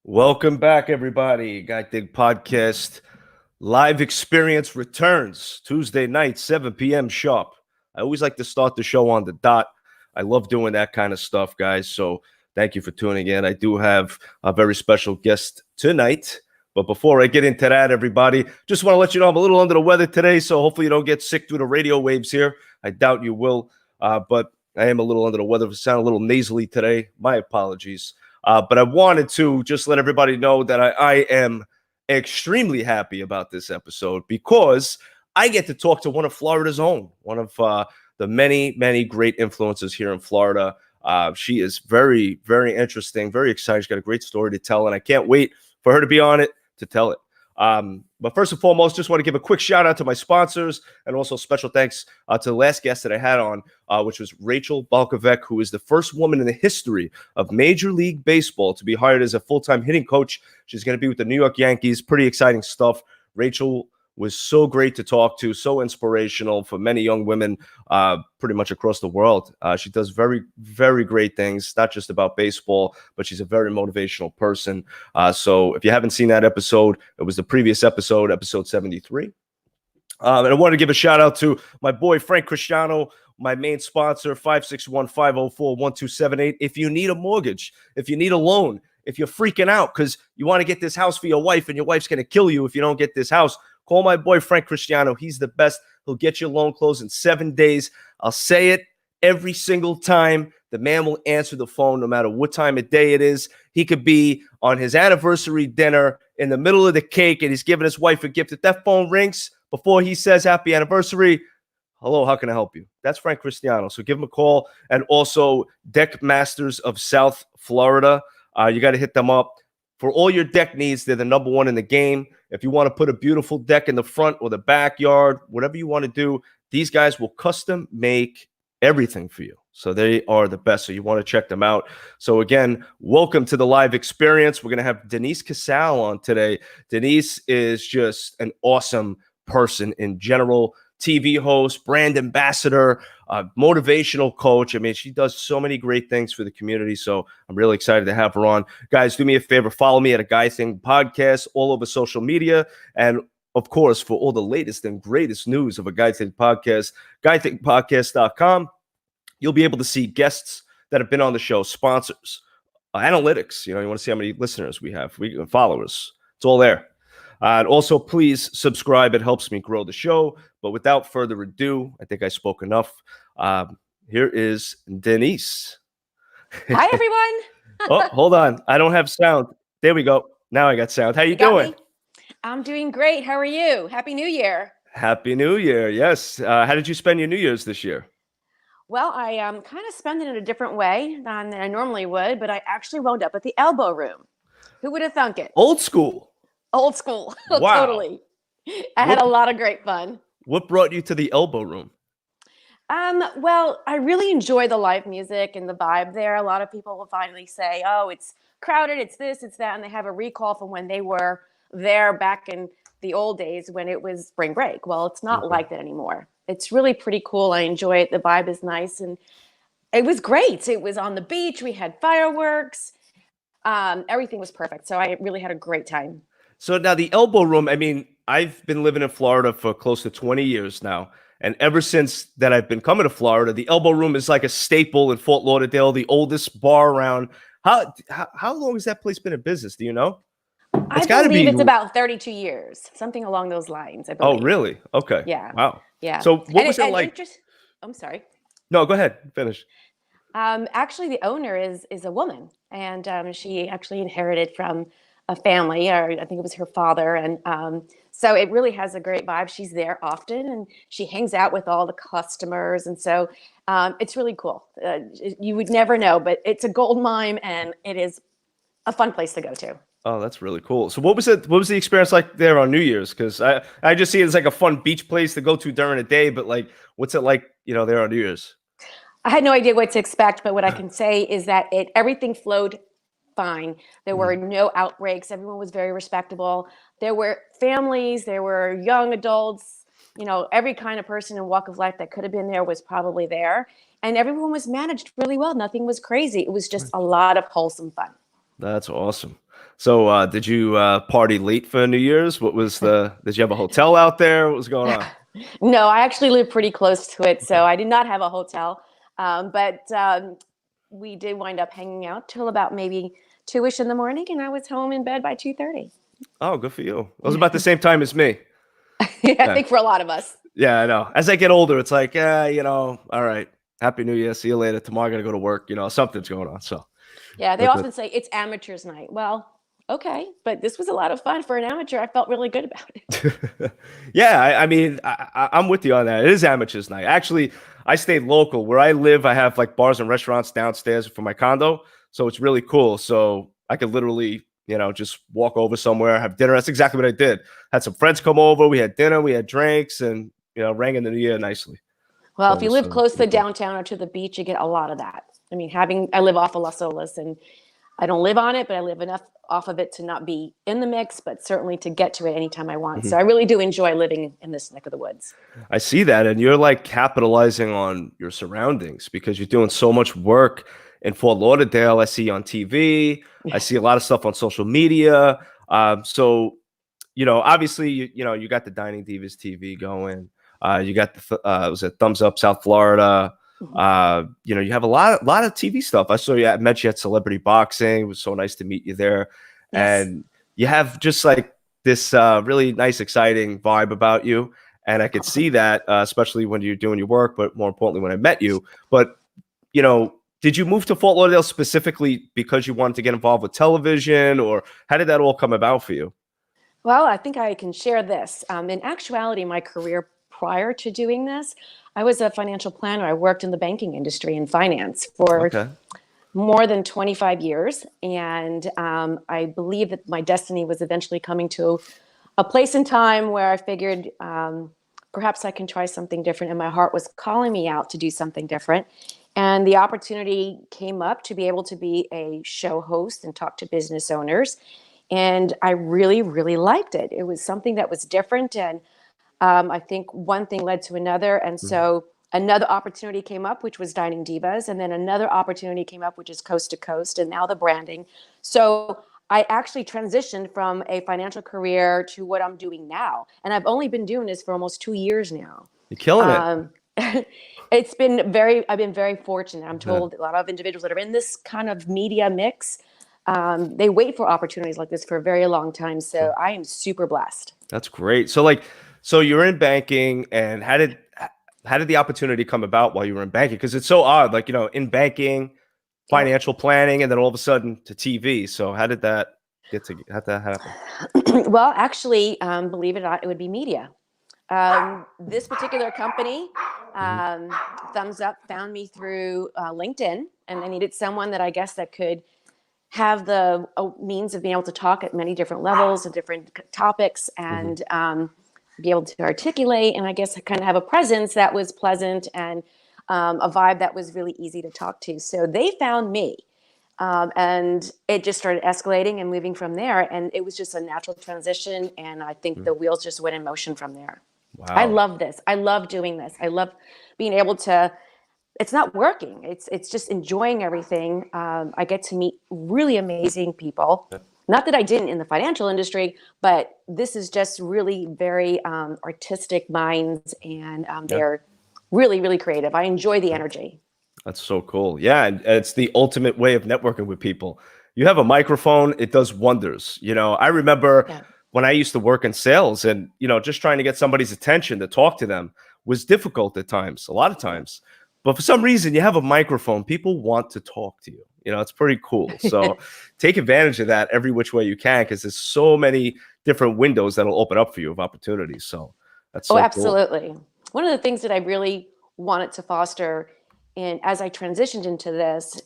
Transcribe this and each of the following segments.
Welcome back, everybody. Guy Dig Podcast live experience returns Tuesday night, 7 p.m. sharp. I always like to start the show on the dot. I love doing that kind of stuff, guys. So thank you for tuning in. I do have a very special guest tonight. But before I get into that, everybody, just want to let you know I'm a little under the weather today. So hopefully you don't get sick through the radio waves here. I doubt you will. But I am a little under the weather. I sound a little nasally today. My apologies. But I wanted to just let everybody know that I am extremely happy about this episode because I get to talk to one of Florida's own, one of the many, many great influencers here in Florida. She is very, very interesting, very excited. She's got a great story to tell, and I can't wait for her to be on it to tell it. But first and foremost, just want to give a quick shout out to my sponsors and also special thanks to the last guest that I had on, which was Rachel Balkovec, who is the first woman in the history of Major League Baseball to be hired as a full-time hitting coach. She's going to be with the New York Yankees. Pretty exciting stuff. Rachel was so great to talk to, so inspirational for many young women pretty much across the world. She does very, very great things, not just about baseball, but she's a very motivational person. So if you haven't seen that episode, it was the previous episode, episode 73. And I want to give a shout out to my boy, Frank Cristiano, my main sponsor, 561-504-1278. If you need a mortgage, if you need a loan, if you're freaking out because you want to get this house for your wife and your wife's going to kill you if you don't get this house, call my boy, Frank Cristiano. He's the best. He'll get your loan closed in 7 days. I'll say it every single time. The man will answer the phone no matter what time of day it is. He could be on his anniversary dinner in the middle of the cake and he's giving his wife a gift. If that phone rings before he says happy anniversary, hello, how can I help you? That's Frank Cristiano. So give him a call. And also Deck Masters of South Florida. You got to hit them up. For all your deck needs, they're the number one in the game. If you want to put a beautiful deck in the front or the backyard, whatever you want to do, these guys will custom make everything for you. So they are the best. So you want to check them out. So again, welcome to the live experience. We're going to have Denise Casale on today. Denise is just an awesome person in general. TV host, brand ambassador, motivational coach. I mean, she does so many great things for the community. So I'm really excited to have her on. Guys, do me a favor. Follow me at A Guy Thing Podcast all over social media. And of course, for all the latest and greatest news of A Guy Thing Podcast, guythingpodcast.com. You'll be able to see guests that have been on the show, sponsors, analytics. You want to see how many listeners we have, followers. It's all there. And also, please subscribe. It helps me grow the show. But without further ado, I think I spoke enough. Here is Denise. Hi, everyone. Oh, hold on. I don't have sound. There we go. Now I got sound. How you doing? Me? I'm doing great. How are you? Happy New Year. Happy New Year. Yes. How did you spend your New Year's this year? Well, I kind of spent it in a different way than I normally would, but I actually wound up at the Elbow Room. Who would have thunk it? Old school. Old school. Wow. Totally. I had a lot of great fun. What brought you to the Elbow Room? Well, I really enjoy the live music and the vibe there. A lot of people will finally say, oh, it's crowded, it's this, it's that, and they have a recall from when they were there back in the old days when it was spring break. Well, it's not like that anymore. It's really pretty cool. I enjoy it. The vibe is nice, and it was great. It was on the beach. We had fireworks. Everything was perfect. So I really had a great time. So now the Elbow Room, I mean, I've been living in Florida for close to 20 years now. And ever since that I've been coming to Florida, the Elbow Room is like a staple in Fort Lauderdale, the oldest bar around. How long has that place been in business? Do you know? I believe it's about 32 years, something along those lines. I believe. Oh, really? Okay. Yeah. Wow. Yeah. So what was it like? I'm sorry. No, go ahead. Finish. Actually, the owner is a woman, and she actually inherited from a family, or I think it was her father. And so it really has a great vibe. She's there often and she hangs out with all the customers. And so it's really cool. You would never know, but it's a gold mine and it is a fun place to go to. Oh, that's really cool. So what was it? What was the experience like there on New Year's? Because I just see it as like a fun beach place to go to during the day, but like, what's it like, there on New Year's? I had no idea what to expect, but what I can say is that everything flowed fine. There were no outbreaks. Everyone was very respectable. There were families, there were young adults, every kind of person and walk of life that could have been there was probably there. And everyone was managed really well. Nothing was crazy. It was just a lot of wholesome fun. That's awesome. So did you party late for New Year's? Did you have a hotel out there? What was going on? No, I actually live pretty close to it, so I did not have a hotel. But we did wind up hanging out till about maybe 2-ish in the morning, and I was home in bed by 2:30. Oh, good for you. It was about the same time as me. Yeah, I Yeah. think for a lot of us. Yeah, I know. As I get older, it's like, all right. Happy New Year. See you later. Tomorrow I gotta go to work. Something's going on. So Yeah, they but the- often say it's amateurs night. Well, okay, but this was a lot of fun for an amateur. I felt really good about it. yeah, I mean, I'm with you on that. It is amateurs night. Actually, I stayed local. Where I live, I have like bars and restaurants downstairs for my condo. So it's really cool. So I could literally, just walk over somewhere, have dinner. That's exactly what I did. Had some friends come over. We had dinner, we had drinks, and, rang in the new year nicely. Well, So if it you was live close to pretty cool. downtown or to the beach, you get a lot of that. I mean, I live off of Las Olas, and I don't live on it, but I live enough off of it to not be in the mix, but certainly to get to it anytime I want. Mhm. So I really do enjoy living in this neck of the woods. I see that. And you're like capitalizing on your surroundings because you're doing so much work in Fort Lauderdale. I see you on TV. I see a lot of stuff on social media. So, obviously, you got the Dining Divas TV going. You got was it Thumbs Up South Florida? You have a lot of TV stuff. I met you at Celebrity Boxing. It was so nice to meet you there. Yes. And you have just like this really nice, exciting vibe about you. And I could see that, especially when you're doing your work, but more importantly, when I met you. But, did you move to Fort Lauderdale specifically because you wanted to get involved with television, or how did that all come about for you? Well, I think I can share this. In actuality, my career prior to doing this, I was a financial planner. I worked in the banking industry in finance for Okay. more than 25 years. And I believe that my destiny was eventually coming to a place in time where I figured perhaps I can try something different. And my heart was calling me out to do something different. And the opportunity came up to be able to be a show host and talk to business owners. And I really, really liked it. It was something that was different. And I think one thing led to another. And Mhm. so another opportunity came up, which was Dining Divas. And then another opportunity came up, which is Coast to Coast, and now the branding. So I actually transitioned from a financial career to what I'm doing now. And I've only been doing this for almost 2 years now. You're killing it. Um, I've been very fortunate. I'm Yeah. told a lot of individuals that are in this kind of media mix, they wait for opportunities like this for a very long time. So I am super blessed. That's great. So you're in banking, and how did the opportunity come about while you were in banking? Because it's so odd, like in banking, Yeah. financial planning, and then all of a sudden to TV. So how'd that happen? Well, actually, believe it or not, it would be media. This particular company, Mhm. Thumbs Up, found me through LinkedIn, and they needed someone that I guess that could have the means of being able to talk at many different levels and different topics, Mhm. and be able to articulate, and I guess kind of have a presence that was pleasant, and a vibe that was really easy to talk to. So they found me. And it just started escalating and moving from there. And it was just a natural transition. And I think Mm. the wheels just went in motion from there. I Wow. love this. I love doing this. I love being able to, it's not working. It's just enjoying everything. I get to meet really amazing people. Not that I didn't in the financial industry, but this is just really very artistic minds, and Yeah. they're really, really creative. I enjoy the Yeah. energy. That's so cool. Yeah, and it's the ultimate way of networking with people. You have a microphone, it does wonders. I remember Yeah. when I used to work in sales, and just trying to get somebody's attention to talk to them was difficult at times, a lot of times. But for some reason, you have a microphone, people want to talk to you. It's pretty cool. So take advantage of that every which way you can, because there's so many different windows that'll open up for you of opportunities. So that's Oh, so cool. absolutely. One of the things that I really wanted to foster, and as I transitioned into this,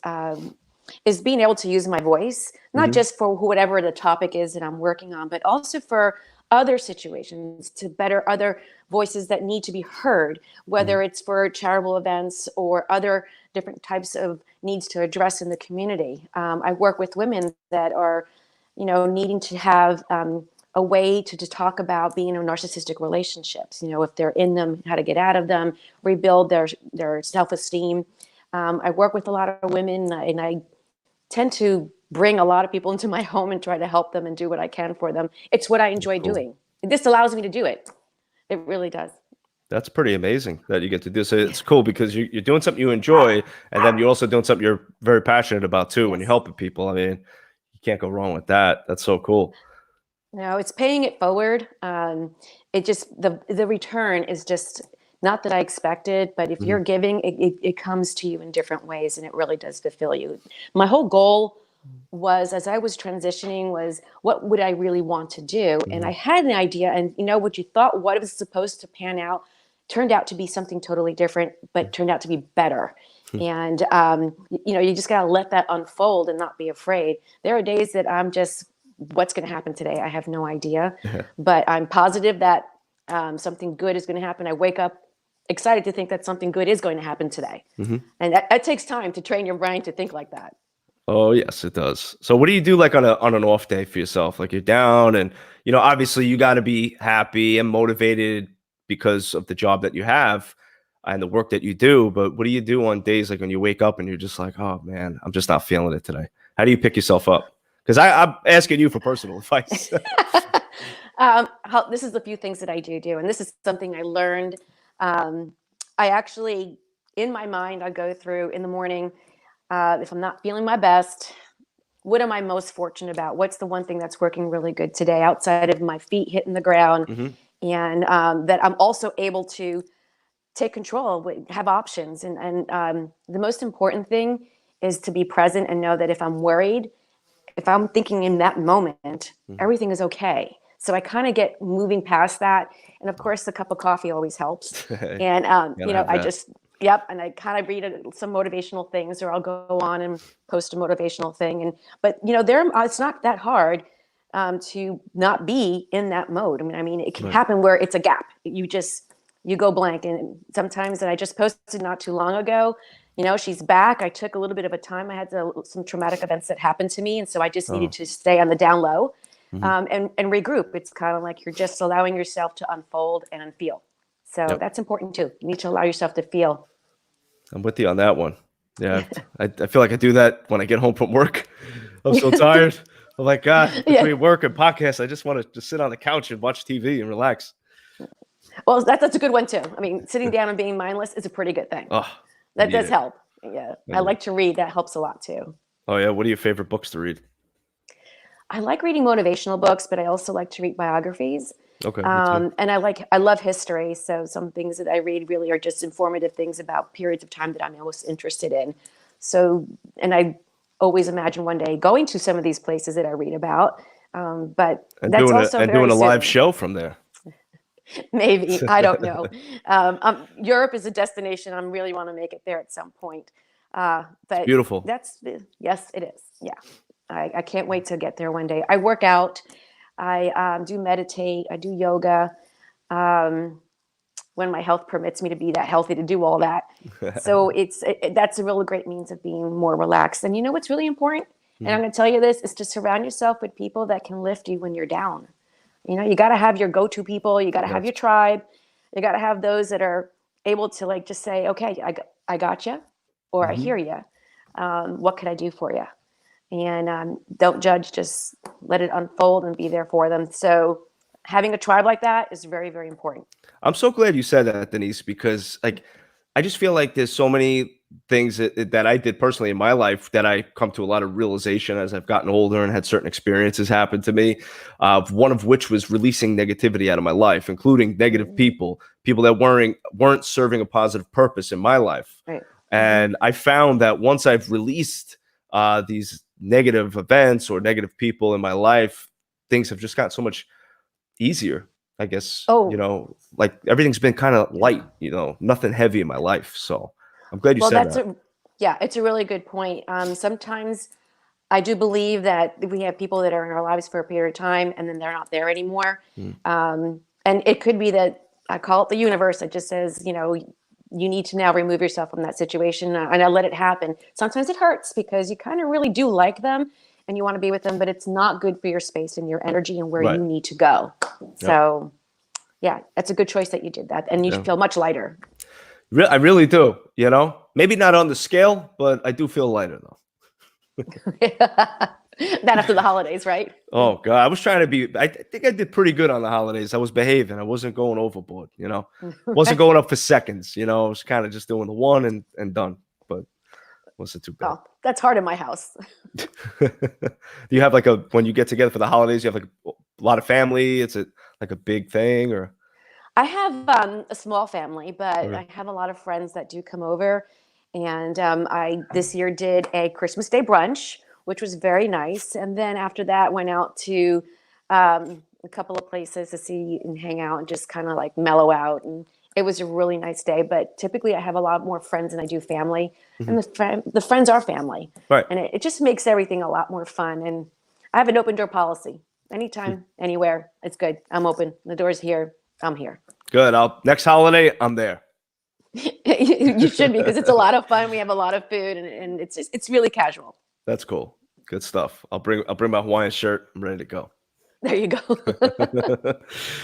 is being able to use my voice, not Hmm. just for whatever the topic is that I'm working on, but also for other situations, to better other voices that need to be heard, Hmm. whether it's for charitable events or other different types of needs to address in the community. I work with women that are, needing to have a way to talk about being in narcissistic relationships. If they're in them, how to get out of them, rebuild their self-esteem. I work with a lot of women, and I tend to bring a lot of people into my home and try to help them and do what I can for them. It's what I enjoy Cool. doing. This allows me to do it. It really does. That's pretty amazing that you get to do. So it's cool because you're doing something you enjoy, and then you're also doing something you're very passionate about too. When you're helping people, I mean, you can't go wrong with that. That's so cool. No, it's paying it forward. It just the return is just not that I expected, but if you're giving, it comes to you in different ways, and it really does fulfill you. My whole goal was, as I was transitioning, was what would I really want to do? And I had an idea, and what you thought what it was supposed to pan out turned out to be something totally different, but turned out to be better. And you just gotta let that unfold and not be afraid. There are days that I'm just, what's going to happen today? I have no idea, but I'm positive that something good is going to happen. I wake up excited to think that something good is going to happen today. And that takes time to train your brain to think like that. Oh yes, it does. So what do you do like on an off day for yourself? Like you're down and obviously you got to be happy and motivated because of the job that you have and the work that you do. But what do you do on days like when you wake up and you're just like, oh man, I'm just not feeling it today? How do you pick yourself up? Because I'm asking you for personal advice. This is a few things that I do. And this is something I learned. I actually, in my mind, I go through in the morning, if I'm not feeling my best, what am I most fortunate about? What's the one thing that's working really good today outside of my feet hitting the ground? And that I'm also able to take control, have options. And the most important thing is to be present and know that if I'm worried, if I'm thinking in that moment, everything is okay. So I kind of get moving past that. And of course, a cup of coffee always helps. And, I just, and I kind of read some motivational things, or I'll go on and post a motivational thing. But it's not that hard to not be in that mode. I mean, it can happen where it's a gap. You go blank. And sometimes, and I just posted not too long ago, she's back. I took a little bit of a time. I had some traumatic events that happened to me. And so I just needed to stay on the down low and regroup. It's kind of like you're just allowing yourself to unfold and feel. So that's important too. You need to allow yourself to feel. I'm with you on that one. Yeah. I feel like I do that when I get home from work. I'm so tired. I'm like, God, between work and podcast, I just want to just sit on the couch and watch TV and relax. Well, that's a good one too. I mean, sitting down and being mindless is a pretty good thing. That does help. Yeah. I like to read. That helps a lot too. Oh yeah. What are your favorite books to read? I like reading motivational books, but I also like to read biographies. Okay. And I love history. So some things that I read really are just informative things about periods of time that I'm most interested in. So, and I always imagine one day going to some of these places that I read about. But that's also doing a live show from there. Maybe. I don't know. Europe is a destination. I really want to make it there at some point. But it's beautiful. Yes, it is. Yeah. I can't wait to get there one day. I work out. I do meditate. I do yoga. When my health permits me to be that healthy to do all that. So that's a really great means of being more relaxed. And what's really important? And I'm going to tell you this, is to surround yourself with people that can lift you when you're down. You got to have your go-to people. You got to have your tribe. You got to have those that are able to like just say, okay, I got you, or I hear you. What could I do for you? And don't judge, just let it unfold and be there for them. So having a tribe like that is very, very important. I'm so glad you said that, Denise, because I just feel like there's so many things that I did personally in my life that I come to a lot of realization as I've gotten older and had certain experiences happen to me. One of which was releasing negativity out of my life, including negative people that weren't serving a positive purpose in my life. Right. And I found that once I've released these negative events or negative people in my life, things have just gotten so much easier, I guess. Like everything's been kind of light, nothing heavy in my life. So I'm glad you said that. It's a really good point. Sometimes I do believe that we have people that are in our lives for a period of time and then they're not there anymore. And it could be that I call it the universe. It just says, you need to now remove yourself from that situation and I let it happen. Sometimes it hurts because you kind of really do like them and you want to be with them, but it's not good for your space and your energy and where you need to go. So yeah, that's a good choice that you did that. And you feel much lighter. I really do, maybe not on the scale, but I do feel lighter though. Not after the holidays, right? Oh God, I was trying to be. I think I did pretty good on the holidays. I was behaving. I wasn't going overboard. Wasn't going up for seconds. I was kind of just doing the one and done. But wasn't too bad. Oh, that's hard in my house. Do you have when you get together for the holidays? You have a lot of family. It's like a big thing, or? I have a small family, but Okay. I have a lot of friends that do come over. And I this year did a Christmas Day brunch, which was very nice. And then after that, went out to a couple of places to see and hang out and just kind of like mellow out. And it was a really nice day. But typically, I have a lot more friends than I do family, and the friends are family, Right. and it just makes everything a lot more fun. And I have an open door policy. Anytime, anywhere, it's good. I'm open. The door's here. I'm here. Good. Next holiday, I'm there. You should be, because it's a lot of fun. We have a lot of food, and it's really casual. That's cool. Good stuff. I'll bring my Hawaiian shirt. I'm ready to go. There you go.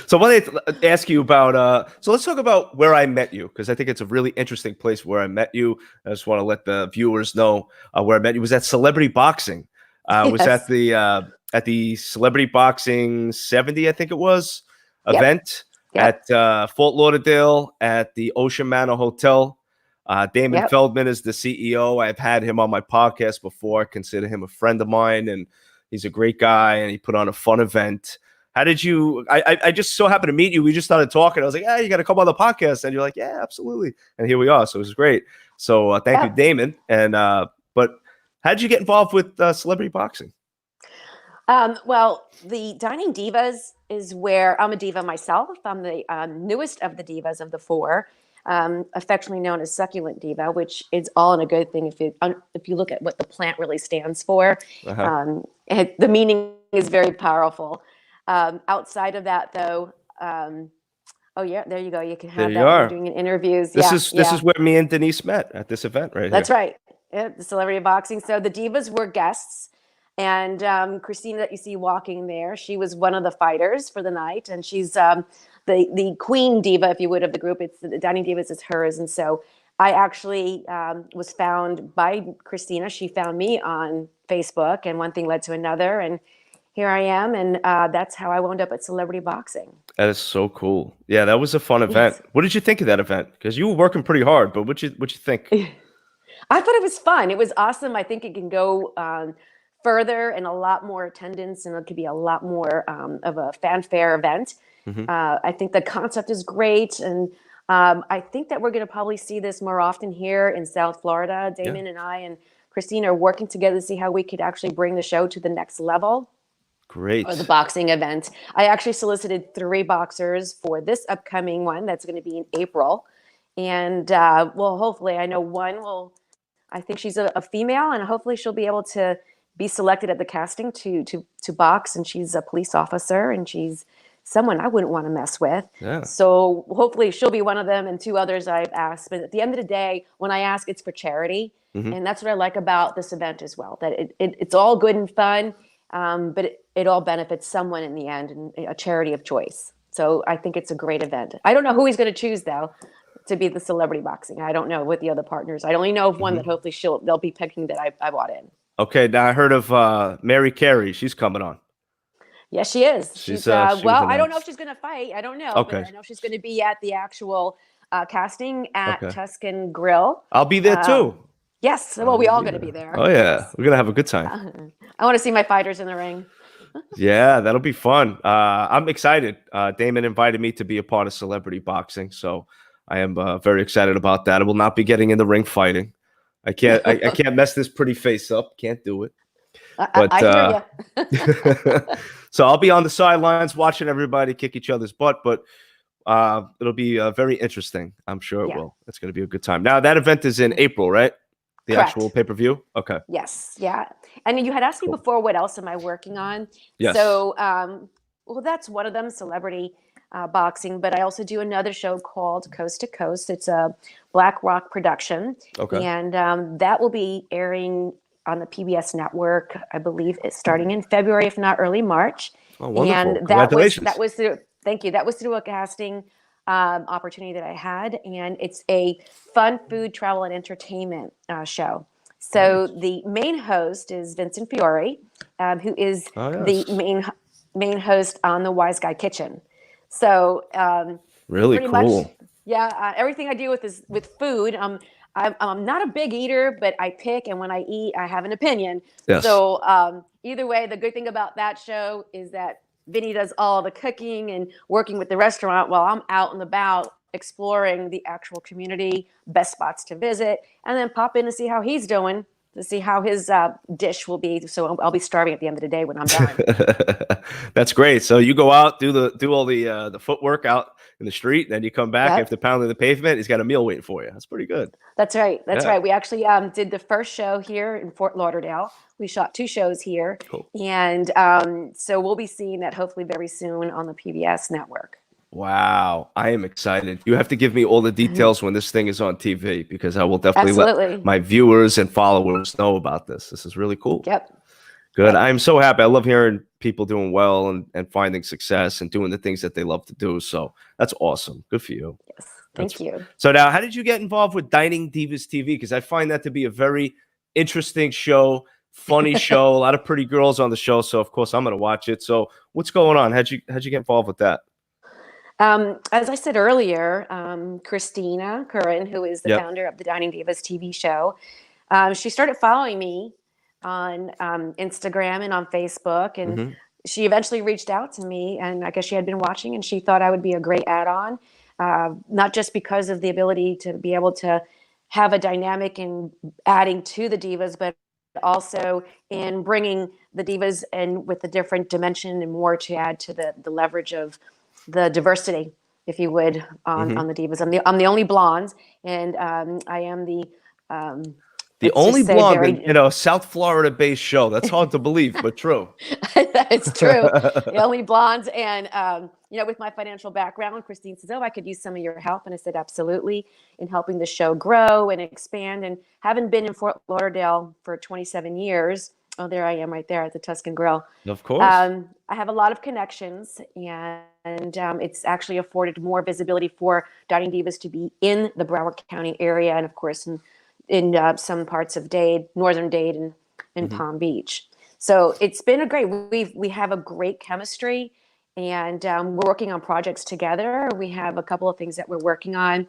So I wanted to ask you about, so let's talk about where I met you, because I think it's a really interesting place where I met you. I just want to let the viewers know where I met you. It was at Celebrity Boxing. Was Yes. at the Celebrity Boxing 70, I think it was, event Yep. at Fort Lauderdale at the Ocean Manor Hotel. Damon Yep. Feldman is the CEO. I've had him on my podcast before. I consider him a friend of mine, and he's a great guy, and he put on a fun event. How did you? I just so happened to meet you. We just started talking. I was like, "Yeah, you got to come on the podcast," and you're like, "Yeah, absolutely." And here we are. So it was great. So thank you, Damon. And but how did you get involved with celebrity boxing? Well, the Dining Divas is where I'm a diva myself. I'm the newest of the divas of the four, affectionately known as Succulent Diva, which is all in a good thing if you look at what the plant really stands for. The meaning is very powerful. Outside of that, though, oh yeah, there you go. You can have There that you when are. you're doing interviews. This is where me and Denise met, at this event right here. That's right. Yeah, the Celebrity Boxing. So the divas were guests. And Christina that you see walking there, she was one of the fighters for the night. And she's the queen diva, if you would, of the group. It's the Dining Divas is hers. And so I actually was found by Christina. She found me on Facebook, and one thing led to another. And here I am. And that's how I wound up at Celebrity Boxing. That is so cool. Yeah, that was a fun event. What did you think of that event? Because you were working pretty hard, but what you think? I thought it was fun. It was awesome. I think it can go further and a lot more attendance, and it could be a lot more of a fanfare event. I think the concept is great, and I think that we're going to probably see this more often here in South Florida. Damon and I and Christine are working together to see how we could actually bring the show to the next level. Great. Or the boxing event. I actually solicited 3 boxers for this upcoming one that's going to be in April. And well, hopefully, I know one will, I think she's a female, and hopefully she'll be able to be selected at the casting to box. And she's a police officer, and she's someone I wouldn't want to mess with. Yeah. So hopefully she'll be one of them, and 2 others I've asked. But at the end of the day, when I ask, it's for charity. And that's what I like about this event as well, that it's all good and fun, but it all benefits someone in the end, and a charity of choice. So I think it's a great event. I don't know who he's going to choose, though, to be the Celebrity Boxing. I don't know with the other partners. I only know of one that hopefully they'll be picking that I bought in. Okay, now I heard of Mary Carey. She's coming on. Yes, she is. She's well, I don't know if she's going to fight. I don't know. Okay. But I know she's going to be at the actual casting at Tuscan Grill. I'll be there too. Yes. Well, we all going to be there. Oh yeah, we're gonna have a good time. I want to see my fighters in the ring. Yeah, that'll be fun. I'm excited. Damon invited me to be a part of Celebrity Boxing, so I am very excited about that. I will not be getting in the ring fighting. I can't. I can't mess this pretty face up. Can't do it. But I hear you. so I'll be on the sidelines watching everybody kick each other's butt. But it'll be very interesting. I'm sure it will. It's going to be a good time. Now that event is in April, right? The Correct. actual pay-per-view? Okay. Yes. Yeah. And you had asked me before, what else am I working on? Yes. So, well, that's one of them, Celebrity Boxing. But I also do another show called Coast to Coast. It's a Black Rock production. Okay. And that will be airing on the PBS network, I believe it's starting in February, if not early March. Oh, wonderful. And Congratulations. that was through, thank you. That was through a casting opportunity that I had, and it's a fun food, travel, and entertainment show. So Nice. the main host is Vincent Fiore, who is Oh, the yes. main host on the Wise Guy Kitchen. So Really pretty much, cool. yeah. Everything I do with food. I'm not a big eater, but I pick, and when I eat, I have an opinion. Yes. So either way, the good thing about that show is that Vinny does all the cooking and working with the restaurant while I'm out and about exploring the actual community, best spots to visit, and then pop in to see how he's doing, to see how his dish will be. So I'll be starving at the end of the day when I'm done. That's great. So you go out, do all the footwork out in the street, and then you come back Yep. after pounding the pavement. He's got a meal waiting for you. That's pretty good. That's right. That's Yeah. right. We actually did the first show here in Fort Lauderdale. We shot 2 shows here. Cool. And so we'll be seeing that hopefully very soon on the PBS network. Wow, I am excited. You have to give me all the details when this thing is on TV, because I will definitely let Absolutely. my viewers and followers know about this. This is really cool. Yep. Good. Yep. I'm so happy. I love hearing people doing well and finding success and doing the things that they love to do. So that's awesome. Good for you. Yes. Thank you. So now, how did you get involved with Dining Divas TV? Because I find that to be a very interesting show, funny show, a lot of pretty girls on the show. So of course I'm going to watch it. So what's going on? How'd you get involved with that? As I said earlier, Christina Curran, who is the Yep. founder of the Dining Divas TV show, she started following me on Instagram and on Facebook, and Mhm. she eventually reached out to me, and I guess she had been watching, and she thought I would be a great add-on, not just because of the ability to be able to have a dynamic in adding to the divas, but also in bringing the divas in with a different dimension and more to add to the leverage of the diversity, if you would, on the divas. I'm the only blonde, and I am the The let's only just say blonde very. in a South Florida-based show. That's hard to believe, but true. It's true. The only blonde, and with my financial background, Christine says, "Oh, I could use some of your help," and I said, "Absolutely," in helping the show grow and expand. And having been in Fort Lauderdale for 27 years, oh, there I am, right there at the Tuscan Grill. Of course. I have a lot of connections, and it's actually afforded more visibility for Dining Divas to be in the Broward County area, and of course in some parts of Dade, northern Dade, and Palm Beach. So it's been a great. We have a great chemistry, and we're working on projects together. We have a couple of things that we're working on.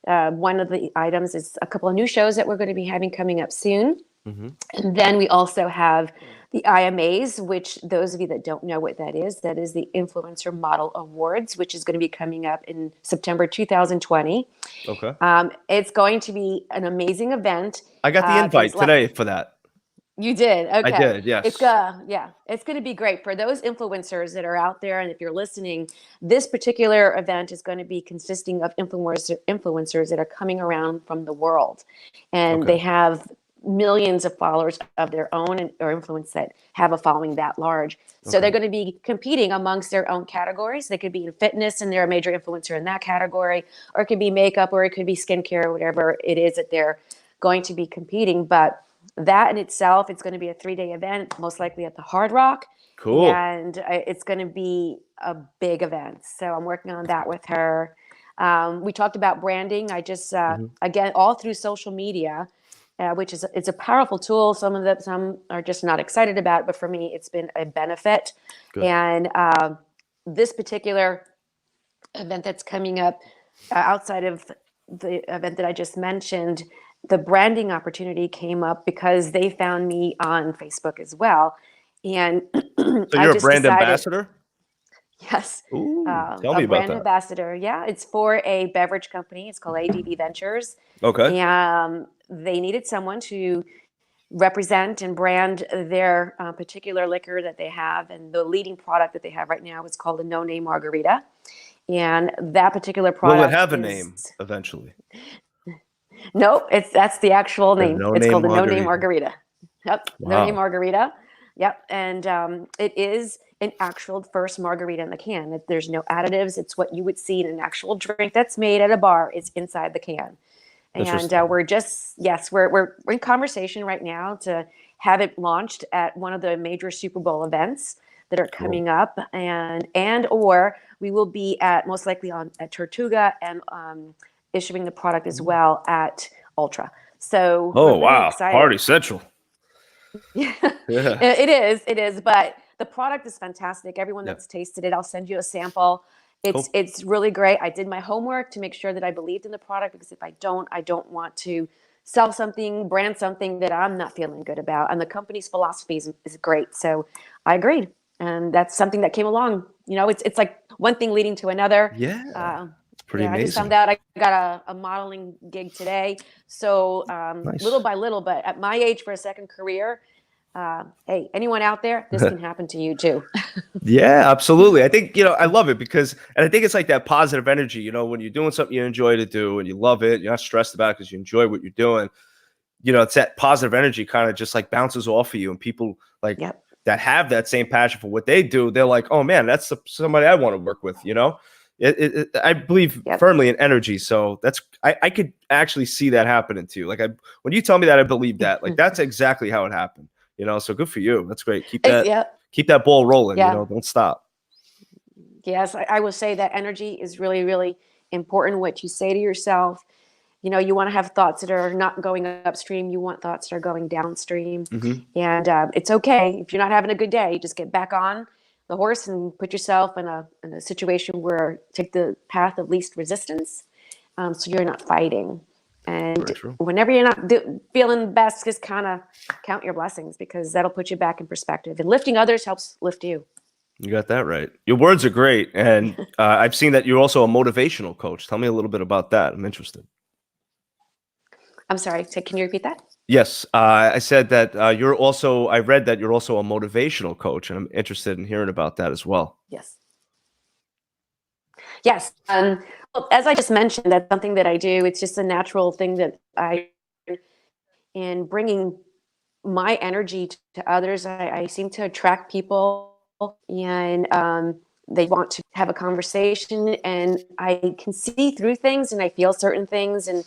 One of the items is a couple of new shows that we're going to be having coming up soon. Mm-hmm. And then we also have the IMAs, which those of you that don't know what that is the Influencer Model Awards, which is going to be coming up in September 2020. Okay. It's going to be an amazing event. I got the invite today for that. You did? Okay. I did, yes. It's going to be great for those influencers that are out there. And if you're listening, this particular event is going to be consisting of influencers that are coming around from the world. And Okay. they have millions of followers of their own or influence that have a following that large. So they're going to be competing amongst their own categories. They could be in fitness and they're a major influencer in that category, or it could be makeup, or it could be skincare, or whatever it is that they're going to be competing. But that in itself, it's going to be a 3-day event, most likely at the Hard Rock. Cool. And it's going to be a big event. So I'm working on that with her. We talked about branding. I just, again, all through social media, which is it's a powerful tool. Some are just not excited about it, but for me, it's been a benefit. Good. And this particular event that's coming up outside of the event that I just mentioned, the branding opportunity came up because they found me on Facebook as well. And So I you're a just brand decided, ambassador? yes, Ooh, tell a me about brand that. ambassador. Yeah, it's for a beverage company. It's called ADV Ventures. Okay. And they needed someone to represent and brand their particular liquor that they have. And the leading product that they have right now is called a No Name Margarita. And that particular product Will it have a name eventually? Nope, that's the actual name. It's called the No Name Margarita. Yep, No Name Wow. Margarita. Yep, and it is an actual first margarita in the can. There's no additives. It's what you would see in an actual drink that's made at a bar. It's inside the can. And we're in conversation right now to have it launched at one of the major Super Bowl events that are coming up, or we will be at most likely at Tortuga and issuing the product as well at Ultra. So we're Oh, really wow. excited. Party Central. Yeah, Yeah. it is, but the product is fantastic. Everyone Yeah. that's tasted it, I'll send you a sample. Cool. It's really great. I did my homework to make sure that I believed in the product, because if I don't want to sell something, brand something that I'm not feeling good about. And the company's philosophy is great. So I agreed. And that's something that came along. You know, it's like one thing leading to another. Yeah. It's pretty Yeah, I just found amazing. out I got a modeling gig today. So little Nice. by little, but at my age for a second career, hey, anyone out there, this can happen to you too. Yeah, absolutely. I think, I love it because, and I think it's like that positive energy, when you're doing something you enjoy to do and you love it, you're not stressed about it because you enjoy what you're doing. It's that positive energy kind of just like bounces off of you, and people like Yep. that have that same passion for what they do. They're like, oh man, that's somebody I want to work with. I believe Yep. firmly in energy. So I could actually see that happening to you. Like when you tell me that, I believe that, like, that's exactly how it happened, so good for you. That's great. Yep. Keep that ball rolling, Yeah. don't stop. Yes, I will say that energy is really, really important. What you say to yourself, you want to have thoughts that are not going upstream. You want thoughts that are going downstream. Mm-hmm. And it's okay if you're not having a good day. Just get back on the horse and put yourself in a situation where take the path of least resistance, so you're not fighting. And whenever you're not feeling best, just kind of count your blessings, because that'll put you back in perspective. And lifting others helps lift you. You got that right. Your words are great. And I've seen that you're also a motivational coach. Tell me a little bit about that. I'm interested. I'm sorry. Can you repeat that? Yes. I said that I read that you're also a motivational coach, and I'm interested in hearing about that as well. Yes. Yes. Well, as I just mentioned, that's something that I do. It's just a natural thing that in bringing my energy to others. I seem to attract people, and they want to have a conversation, and I can see through things, and I feel certain things, and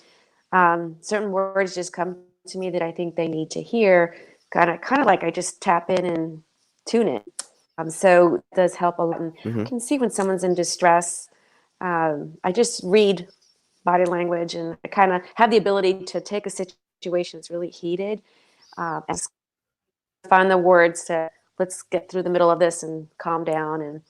certain words just come to me that I think they need to hear. Kind of like I just tap in and tune it. So it does help a lot. And I can see when someone's in distress. I just read body language, and I kind of have the ability to take a situation that's really heated, and find the words to, let's get through the middle of this and calm down. And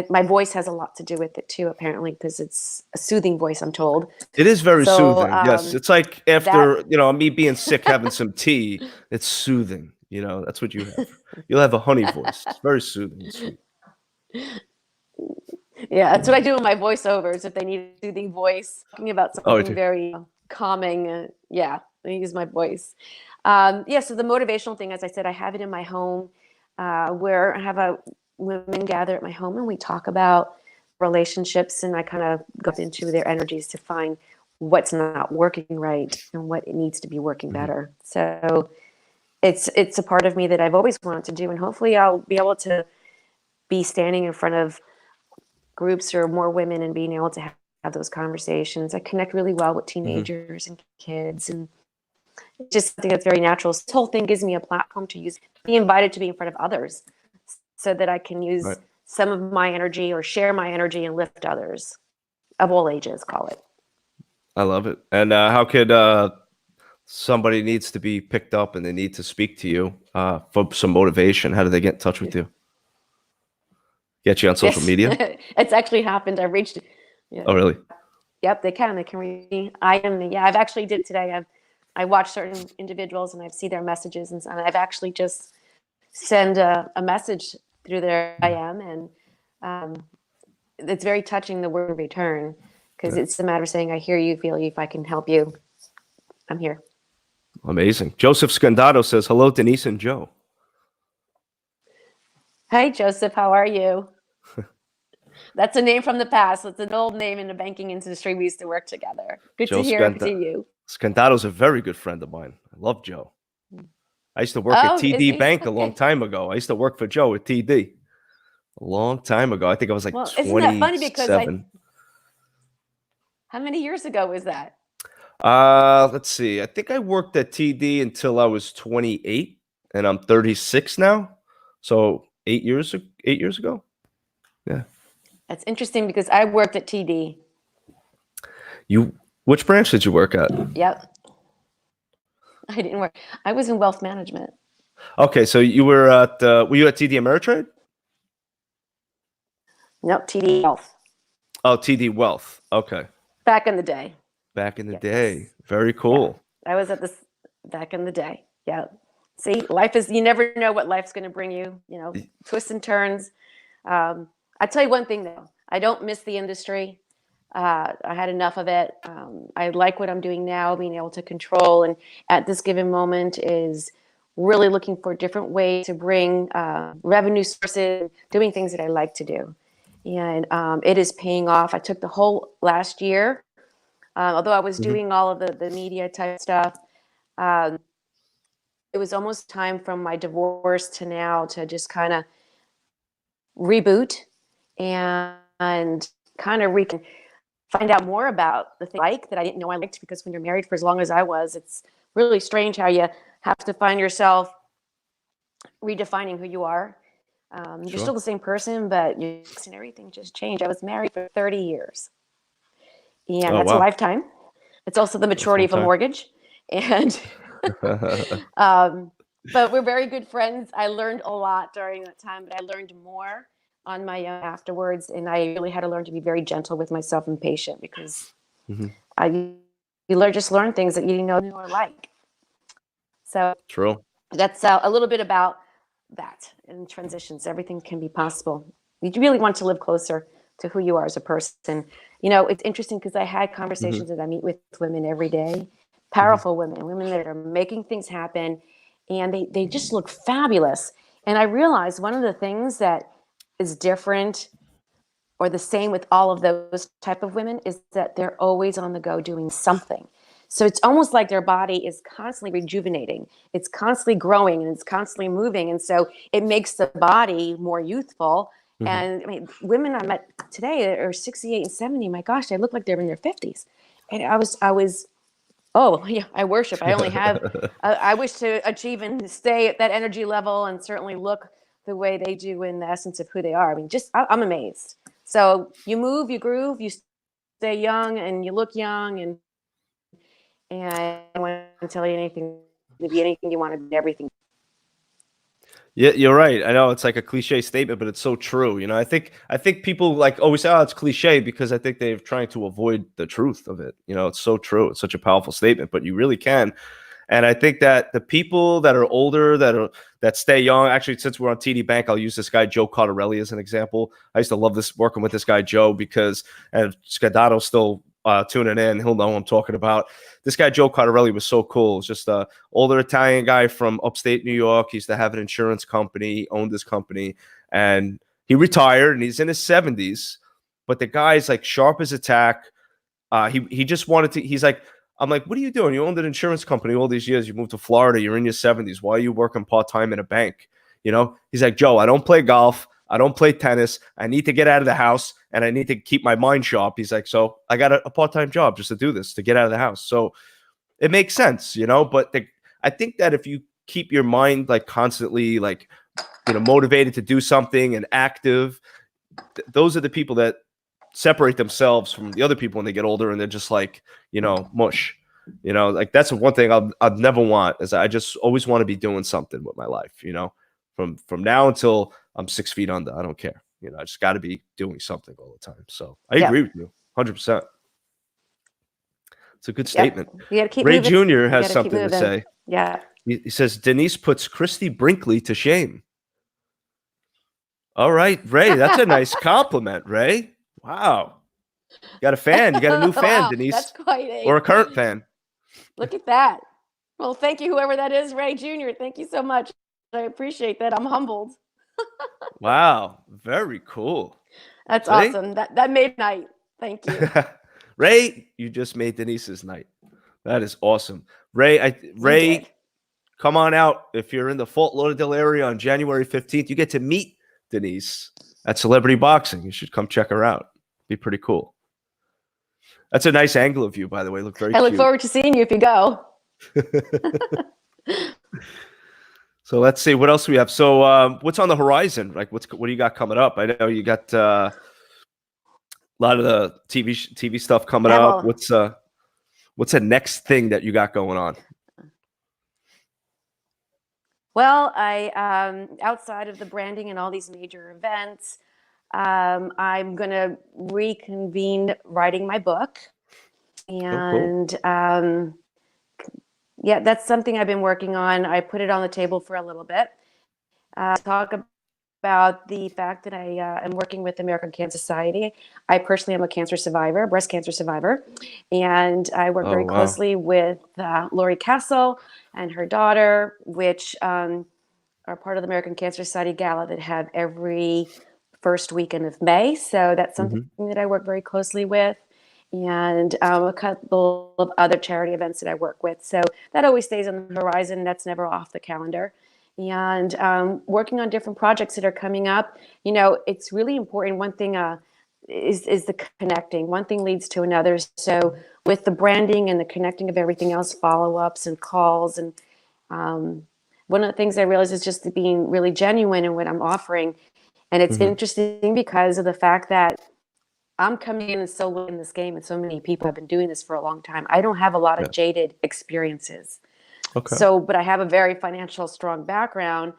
my voice has a lot to do with it too, apparently, because it's a soothing voice, I'm told. It is very So, soothing. Yes. It's like after, me being sick, having some tea, it's soothing. That's what you have. You'll have a honey voice. It's very soothing and sweet. Yeah, that's what I do with my voiceovers. If they need a soothing voice, talking about something very calming, I use my voice. So the motivational thing, as I said, I have it in my home, where I have women gather at my home, and we talk about relationships, and I kind of go into their energies to find what's not working right and what it needs to be working better. So it's a part of me that I've always wanted to do, and hopefully I'll be able to be standing in front of groups or more women and being able to have those conversations. I connect really well with teenagers and kids, and just think it's very natural. This whole thing gives me a platform to be invited to be in front of others, so that I can use some of my energy or share my energy and lift others of all ages, call it. I love it. And how could somebody needs to be picked up and they need to speak to you for some motivation? How do they get in touch with you? Get you on social media? It's actually happened. I've reached. Yeah. Oh, really? Yep, they can. They can reach me. I've actually did today. I watch certain individuals, and I see their messages, and I've actually just send a message through their IM, and it's very touching, the word return, because it's a matter of saying, I hear you, feel you. If I can help you, I'm here. Amazing. Joseph Scandato says, hello, Denise and Joe. Hi, Joseph. How are you? That's a name from the past. It's an old name in the banking industry. We used to work together. Good to hear from you. Scandato's a very good friend of mine. I love Joe. I used to work at TD Bank a long time ago. I used to work for Joe at TD a long time ago. I think I was like 27. Isn't that funny? Because how many years ago was that? Let's see. I think I worked at TD until I was 28, and I'm 36 now. So 8 years ago. Yeah. That's interesting, because I worked at TD. Which branch did you work at? Yep. I didn't work. I was in wealth management. Okay, so you were were you at TD Ameritrade? Nope, TD Wealth. Oh, TD Wealth. Okay. Back in the day. Back in the day. Yes. Very Yeah. cool. I was at this back in the day. Yeah. See, life is, you never know what life's going to bring you, twists and turns. I tell you one thing though, I don't miss the industry. I had enough of it. I like what I'm doing now, being able to control, and at this given moment is really looking for different ways to bring revenue sources, doing things that I like to do. And it is paying off. I took the whole last year, although I was doing all of the media type stuff. It was almost time from my divorce to now to just kind of reboot and kind of find out more about the thing that I didn't know I liked, because when you're married for as long as I was, it's really strange how you have to find yourself redefining who you are. You're still the same person, but your looks and everything just changed. I was married for 30 years, and that's a lifetime. It's also the maturity of a mortgage. And but we're very good friends. I learned a lot during that time, but I learned more on my own afterwards. And I really had to learn to be very gentle with myself and patient, because you just learn things that you didn't know you were like. So True. That's a little bit about that. In transitions, everything can be possible. You really want to live closer to who you are as a person. It's interesting because I had conversations that I meet with women every day, powerful women that are making things happen, and they just look fabulous. And I realized one of the things that is different or the same with all of those type of women is that they're always on the go doing something. So it's almost like their body is constantly rejuvenating. It's constantly growing and it's constantly moving. And so it makes the body more youthful. And I mean, women I met today that are 68 and 70, my gosh, they look like they're in their 50s. And I was, oh yeah, I worship. I only have, I wish to achieve and stay at that energy level and certainly look the way they do in the essence of who they are. I mean, I'm amazed. So you move, you groove, you stay young and you look young, and I don't want to tell you anything, to be anything you want to be, everything. Yeah, you're right. I know it's like a cliche statement, but it's so true. I think people like always say, "Oh, it's cliche," because I think they're trying to avoid the truth of it. It's so true. It's such a powerful statement, but you really can. And I think that the people that are older, that stay young. Actually, since we're on TD Bank, I'll use this guy Joe Cardarelli as an example. I used to love working with this guy Joe, because, and Scadato's still tuning in, he'll know what I'm talking about. This guy Joe Cardarelli was so cool. It's just a older Italian guy from upstate New York. He used to have an insurance company, owned this company, and he retired and he's in his 70s. But the guy's like sharp as a tack. He just wanted to. He's like, I'm like, what are you doing? You owned an insurance company all these years. You moved to Florida. You're in your 70s. Why are you working part-time in a bank? He's like, Joe, I don't play golf. I don't play tennis. I need to get out of the house and I need to keep my mind sharp. He's like, so I got a part-time job just to do this, to get out of the house. So it makes sense, but I think that if you keep your mind like constantly like, motivated to do something and active, those are the people that separate themselves from the other people when they get older, and they're just like, mush. Like that's one thing I'd never want, is I just always want to be doing something with my life, from now until I'm 6 feet under. I don't care. I just got to be doing something all the time. So I agree with you 100%. It's a good statement. You gotta keep Ray moving. Jr. has something to say. Yeah. He says, Denise puts Christy Brinkley to shame. All right, Ray, that's a nice compliment, Ray. Wow. You got a fan. You got a new fan, Wow, Denise. that's quite or a current fan. Look at that. Well, thank you, whoever that is, Ray Jr. Thank you so much. I appreciate that. I'm humbled. Wow. Very cool. That's awesome. That made night. Thank you. Ray, you just made Denise's night. That is awesome. Ray, come on out. If you're in the Fort Lauderdale area on January 15th, you get to meet Denise at Celebrity Boxing. You should come check her out. Be pretty cool. That's a nice angle of you, by the way. Look very cute. I look forward to seeing you if you go. So let's see what else we have. So what's on the horizon? Like what do you got coming up? I know you got a lot of the TV stuff coming up. What's the next thing that you got going on? Well, I outside of the branding and all these major events, I'm going to reconvene writing my book. Oh, cool. And yeah, that's something I've been working on. I put it on the table for a little bit. Talk about the fact that I am working with the American Cancer Society. I personally am a cancer survivor, breast cancer survivor, and I work Oh, very wow. closely with Lori Castle and her daughter, which are part of the American Cancer Society Gala that have every first weekend of May. So that's something Hmm. that I work very closely with. And a couple of other charity events that I work with. So that always stays on the horizon. That's never off the calendar. And working on different projects that are coming up. You know, it's really important. One thing is the connecting. One thing leads to another. So with the branding and the connecting of everything else, follow-ups and calls, and one of the things I realized is just being really genuine in what I'm offering. And it's Hmm. interesting because of the fact that I'm coming in and so late in this game, and so many people have been doing this for a long time. I don't have a lot Yeah. of jaded experiences. Okay. So, but I have a very financial strong background,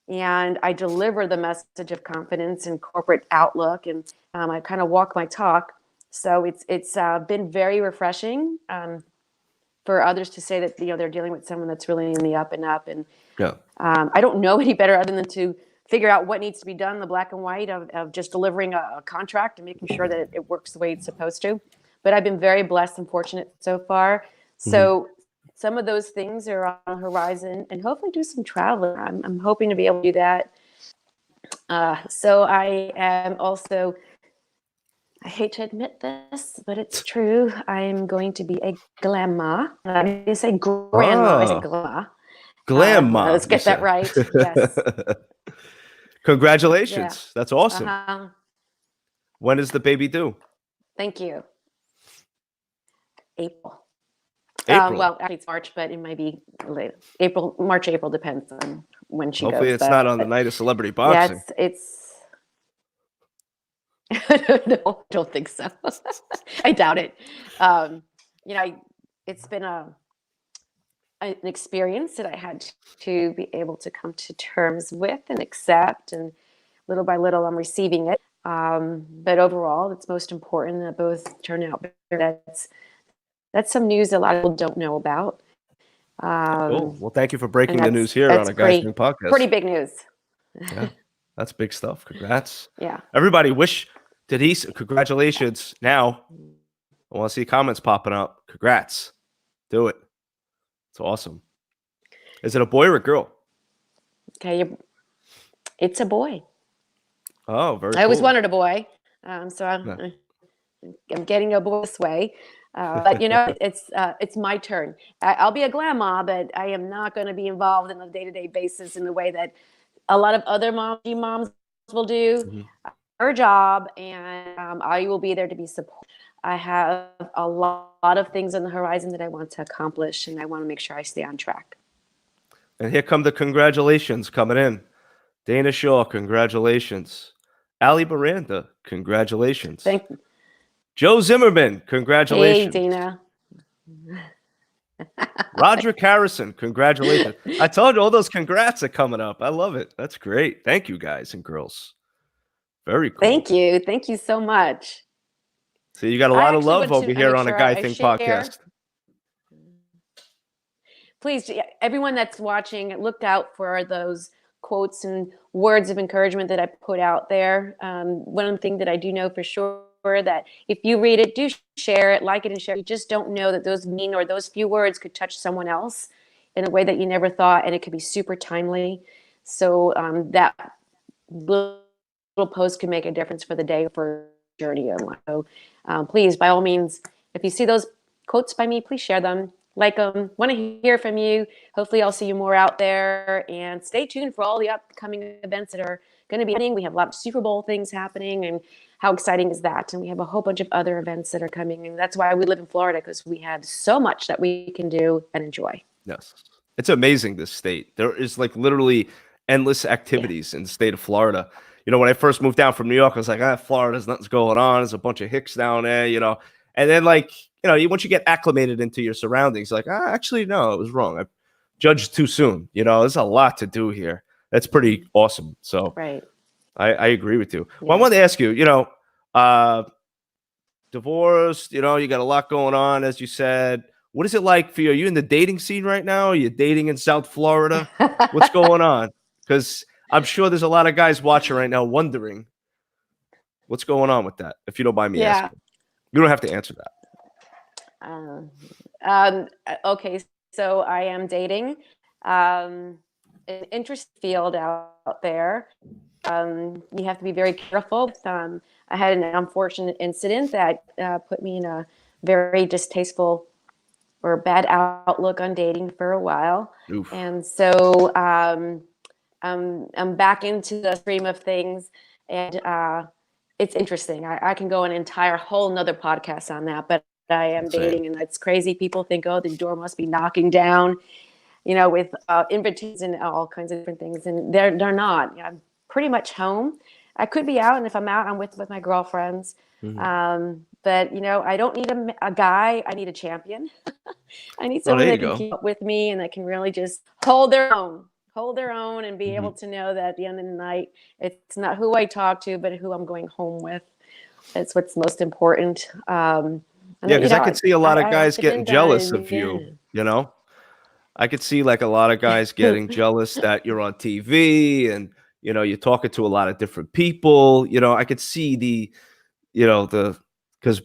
and I deliver the message of confidence and corporate outlook, and I kind of walk my talk. So it's been very refreshing for others to say that they're dealing with someone that's really in the up and up. And Yeah. I don't know any better other than to figure out what needs to be done, the black and white of just delivering a contract and making sure that it works the way it's supposed to. But I've been very blessed and fortunate so far. Hmm. So some of those things are on the horizon, and hopefully do some traveling. I'm hoping to be able to do that. So I am also, I hate to admit this, but it's true. I'm going to be a grandma. I didn't say grandma, I said Oh, grandma. glam Let's mom, you get that said. right. Yes. Yeah. Congratulations. That's awesome. Uh-huh. When is the baby due? Thank you. April. April. Well, actually it's March, but it might be later. April, March, April depends on when she Hopefully goes. it's not on the But night of celebrity yeah, boxing. it's no, I don't think so. I doubt it. Um, you know, it's been an experience that I had to be able to come to terms with and accept, and little by little, I'm receiving it. But overall, it's most important that both turn out better. That's some news that a lot of people don't know about. Cool. Um, Well, thank you for and breaking the news here on that's a Guys Thing pretty podcast. big news. Yeah, that's big stuff. Congrats. Yeah. Everybody, wish Denise congratulations now. I want to see comments popping up. Congrats. Do it. It's awesome. Is it a boy or a girl? Okay, it's a boy. Oh, very I always cool. wanted a boy, so Yeah. I'm getting a boy this way. But you know, it's my turn. I'll be a grandma, but I am not going to be involved in a day-to-day basis in the way that a lot of other moms will do. Mhm. Her job, and I will be there to be support. I have a lot of things on the horizon that I want to accomplish, and I want to make sure I stay on track. And here come the congratulations coming in. Dana Shaw, congratulations. Ali Miranda, congratulations. Thank. Joe Zimmerman, Hey, congratulations. Dana. Roderick Harrison, congratulations. I told you all those congrats are coming up. I love it. That's great. Thank you, guys and girls. Very cool. Thank you. Thank you so much. So you got a I lot of actually love want over to here make on a sure Guy I Thing share. podcast. Please, everyone that's watching, look out for those quotes and words of encouragement that I put out there. One thing that I do know for sure, that if you read it, do share it, like it, and share it. You just don't know that those or those few words could touch someone else in a way that you never thought, and it could be super timely. So that little post can make a difference for the day, for journey in life. So please, by all means, if you see those quotes by me, please share them. Like them. Want to hear from you. Hopefully I'll see you more out there, and stay tuned for all the upcoming events that are going to be happening. We have a lot of Super Bowl things happening, and how exciting is that? And we have a whole bunch of other events that are coming, and that's why we live in Florida, because we have so much that we can do and enjoy. Yes. It's amazing, this state. There is like literally endless Yeah. activities in the state of Florida. You know, when I first moved down from New York, I was like, Florida's nothing's going on. There's a bunch of hicks down there, you know. And then, like, you know, once you get acclimated into your surroundings, like, actually, no, it was wrong. I judge too soon. You know, there's a lot to do here. That's pretty awesome. So Right. I agree with you. Well, I Yeah. wanted to ask you, divorced, you got a lot going on, as you said. What is it like for you? Are you in the dating scene right now? Are you dating in South Florida? What's going on? Because I'm sure there's a lot of guys watching right now wondering what's going on with that, if you don't mind me Yeah. asking. You don't have to answer that. Okay, so I am dating an interesting field out there. You have to be very careful. I had an unfortunate incident that put me in a very distasteful or bad outlook on dating for a while. Oof. And so I'm back into the stream of things, and it's interesting. I can go an entire whole nother podcast on that, but I am Same. dating, and it's crazy. People think, oh, the door must be knocking down, with invitations and all kinds of different things, and they're not. I'm pretty much home. I could be out, and if I'm out, I'm with my girlfriends. But I don't need a guy. I need a champion. I need Oh, someone there you that can go. keep up with me and that can really just hold their own, and be able to know that at the end of the night, it's not who I talk to, but who I'm going home with. That's what's most important. Yeah, because I could see a lot of guys I've been getting done, jealous and of you, I could see like a lot of guys getting jealous that you're on TV and, you're talking to a lot of different people. I could see because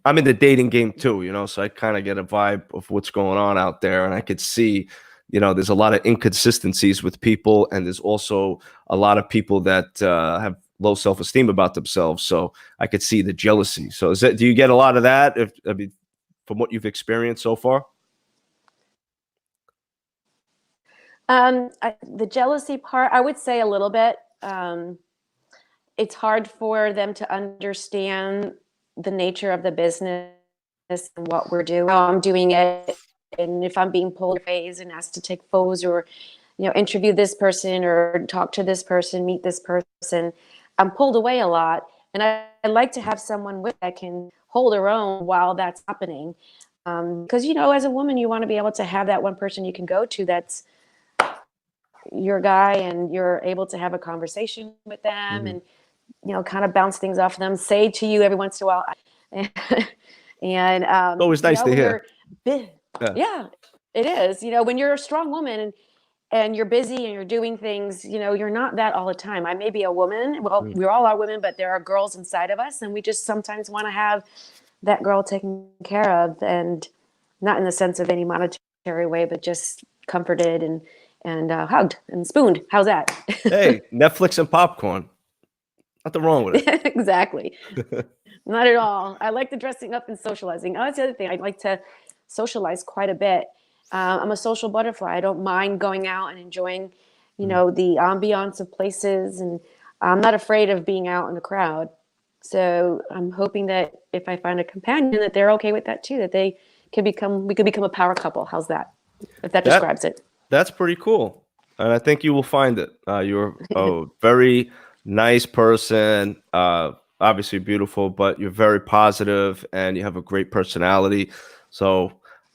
I'm in the dating game too, so I kind of get a vibe of what's going on out there. And I could see, there's a lot of inconsistencies with people. And there's also a lot of people that have low self-esteem about themselves. So I could see the jealousy. So do you get a lot of that from what you've experienced so far? The jealousy part, I would say a little bit. It's hard for them to understand the nature of the business and what we're doing. How I'm doing it, and if I'm being pulled away and asked to take photos or, interview this person or talk to this person, meet this person, I'm pulled away a lot. And I like to have someone with that can hold their own while that's happening. Because, as a woman, you want to be able to have that one person you can go to that's your guy, and you're able to have a conversation with them and, kind of bounce things off of them, say to you every once in a while. And, Always nice to when hear. yeah, it is, when you're a strong woman and you're busy and you're doing things, you're not that all the time. I may be a woman. Well, we all are women, but there are girls inside of us. And we just sometimes want to have that girl taken care of, and not in the sense of any monetary way, but just comforted and hugged and spooned. How's that? Hey, Netflix and popcorn. Nothing wrong with it. Exactly. Not at all. I like the dressing up and socializing. Oh, that's the other thing. I like to socialize quite a bit. I'm a social butterfly. I don't mind going out and enjoying, the ambiance of places, and I'm not afraid of being out in a crowd. So I'm hoping that if I find a companion, that they're okay with that too. That we could become a power couple. How's that? If that describes it. That's pretty cool. And I think you will find it. You're a very nice person, obviously beautiful, but you're very positive and you have a great personality. So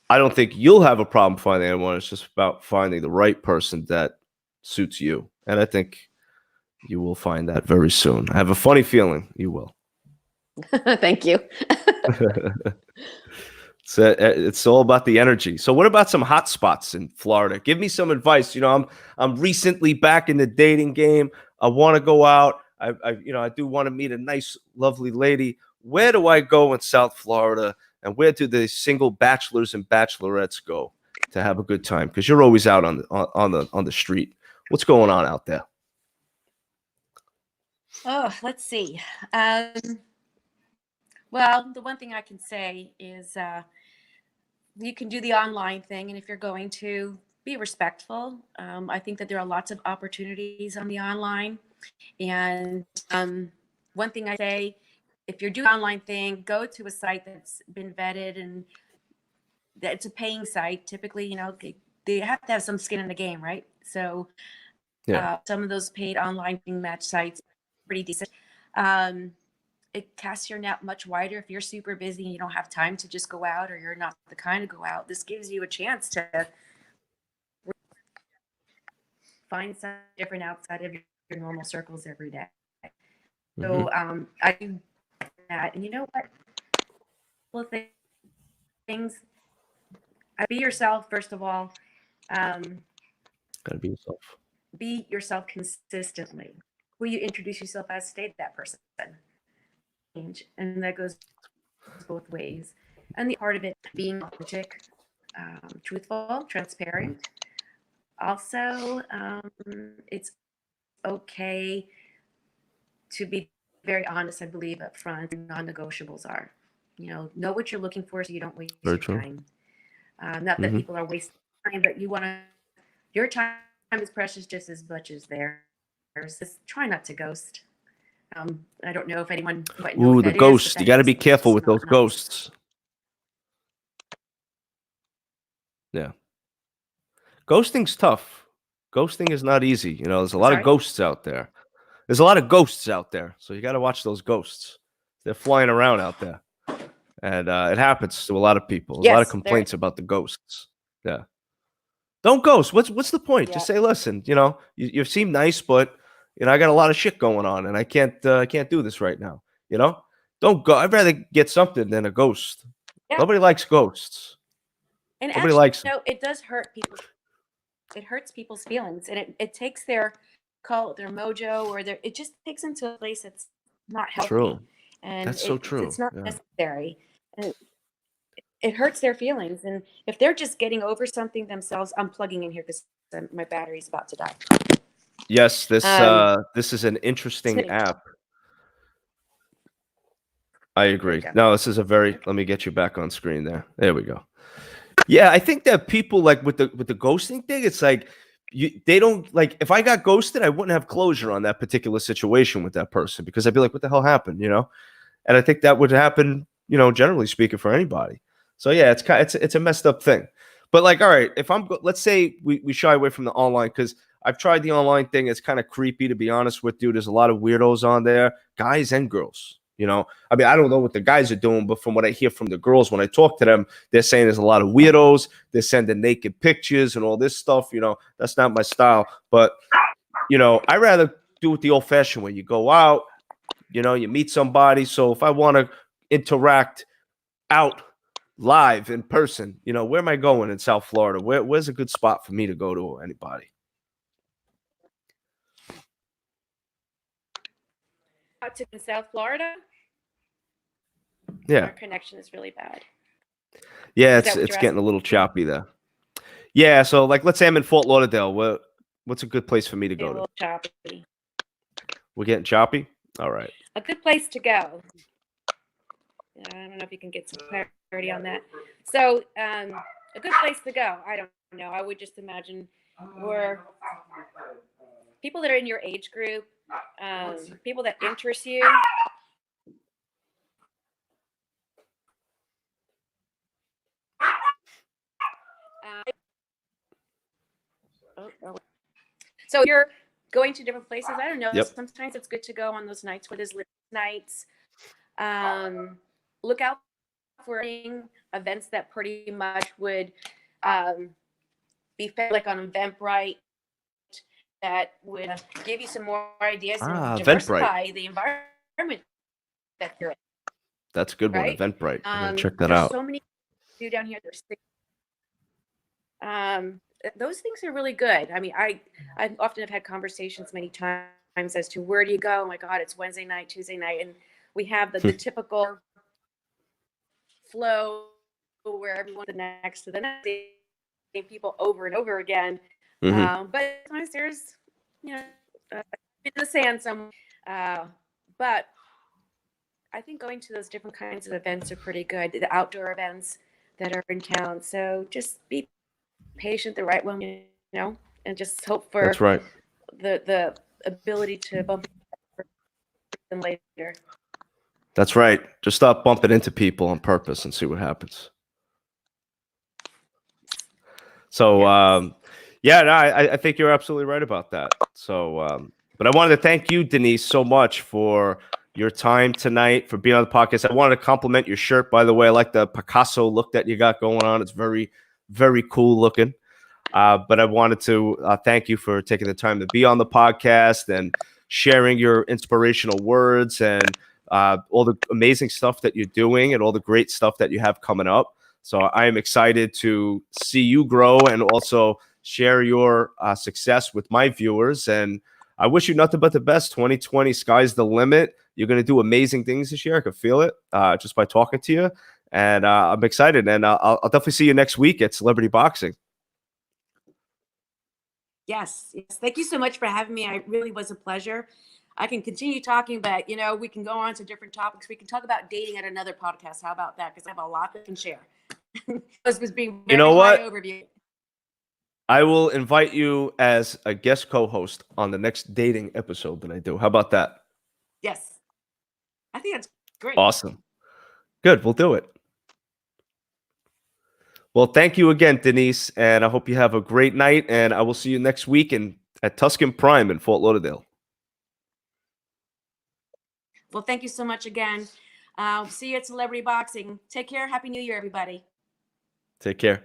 I don't think you'll have a problem finding anyone. It's just about finding the right person that suits you. And I think you will find that very soon. I have a funny feeling you will. Thank you. So it's all about the energy. So what about some hot spots in Florida? Give me some advice. I'm recently back in the dating game. I want to go out. I do want to meet a nice, lovely lady. Where do I go in South Florida, and where do the single bachelors and bachelorettes go to have a good time? Because you're always out on the street. What's going on out there? Oh, let's see. Well, the one thing I can say is you can do the online thing, and if you're going to be respectful, I think that there are lots of opportunities on the online. And one thing I say, if you're doing an online thing, go to a site that's been vetted and that it's a paying site. Typically, they have to have some skin in the game, right? So some of those paid online match sites are pretty decent. It casts your net much wider. If you're super busy and you don't have time to just go out, or you're not the kind to go out, this gives you a chance to find something different outside of your normal circles every day. Mm-hmm. So I do that. And you know what? Well, things. Be yourself, first of all. Gotta be yourself. Be yourself consistently. Who you introduce yourself as, stay that person. And that goes both ways. And the part of it being authentic, truthful, transparent. Also, it's okay to be very honest, I believe, up front. Non-negotiables are, know what you're looking for so you don't waste your time. Not that people are wasting time, but your time is precious just as much as theirs. Just try not to ghost. I don't know if anyone might know what that the ghosts. is, You got to be careful with those ghosts. Yeah. Ghosting's tough. Ghosting is not easy. There's a lot of ghosts out there. There's a lot of ghosts out there. So you got to watch those ghosts. They're flying around out there. And it happens to a lot of people. There's a lot of complaints about the ghosts. Yeah. Don't ghost. What's the point? Yeah. Just say, listen, you seem nice, but I got a lot of shit going on and I can't do this right now. Don't go. I'd rather get something than a ghost. Yeah. Nobody likes ghosts. And nobody likes them. It does hurt people. It hurts people's feelings, and it takes their mojo, or it just takes them to a place that's not healthy. True. And that's so true. It's not necessary. And it hurts their feelings. And if they're just getting over something themselves, I'm plugging in here because my battery's about to die. Yes, this is an interesting app. I agree. No, this is let me get you back on screen there. There we go. Yeah, I think that people like with the ghosting thing, it's like they don't like, if I got ghosted, I wouldn't have closure on that particular situation with that person because I'd be like, what the hell happened, And I think that would happen, generally speaking, for anybody. So yeah, it's a messed up thing. But like, all right, if let's say we shy away from the online, because I've tried the online thing. It's kind of creepy, to be honest with you. There's a lot of weirdos on there, guys and girls. I mean, I don't know what the guys are doing, but from what I hear from the girls, when I talk to them, they're saying there's a lot of weirdos. They're sending naked pictures and all this stuff. That's not my style. But, I rather do it the old fashioned way. You go out, you meet somebody. So if I want to interact out live in person, where am I going in South Florida? Where's a good spot for me to go to anybody? Out in South Florida? Yeah. Our connection is really bad. Yeah, it's getting a little choppy there. Yeah, so like let's say I'm in Fort Lauderdale. What's a good place for me to go to? A little choppy. We're getting choppy? All right. A good place to go. I don't know if you can get some clarity on that. So a good place to go. I don't know. I would just imagine where people that are in your age group, people that interest you. So you're going to different places. I don't know. Yep. Sometimes it's good to go on those nights where there's nights. Look out for events that pretty much would be like on Eventbrite, that would give you some more ideas and diversify the environment that you're in. That's a good one, Eventbrite. Check that out. So many do down here. Those things are really good. I mean, I often have had conversations many times as to where do you go? Oh my God, it's Wednesday night, Tuesday night, and we have the typical flow where everyone's next to the next, people over and over again. But sometimes there's, in the sand somewhere. But I think going to those different kinds of events are pretty good. The outdoor events that are in town. So just be patient, the right one, and just hope for that's right. The ability to bump them later. That's right. Just stop bumping into people on purpose and see what happens. So, I think you're absolutely right about that. So, but I wanted to thank you, Denise, so much for your time tonight, for being on the podcast. I wanted to compliment your shirt, by the way. I like the Picasso look that you got going on. It's very, very cool looking. But I wanted to thank you for taking the time to be on the podcast and sharing your inspirational words and all the amazing stuff that you're doing and all the great stuff that you have coming up. So I am excited to see you grow and also share your success with my viewers. And I wish you nothing but the best. 2020, sky's the limit. You're going to do amazing things this year. I can feel it just by talking to you. And I'm excited. And I'll definitely see you next week at Celebrity Boxing. Yes. Thank you so much for having me. It really was a pleasure. I can continue talking, but we can go on to different topics. We can talk about dating at another podcast. How about that? Because I have a lot that I can share. This was being very high overview. I will invite you as a guest co-host on the next dating episode that I do. How about that? Yes. I think that's great. Awesome. Good. We'll do it. Well, thank you again, Denise, and I hope you have a great night, and I will see you next week at Tuscan Prime in Fort Lauderdale. Well, thank you so much again. See you at Celebrity Boxing. Take care. Happy New Year, everybody. Take care.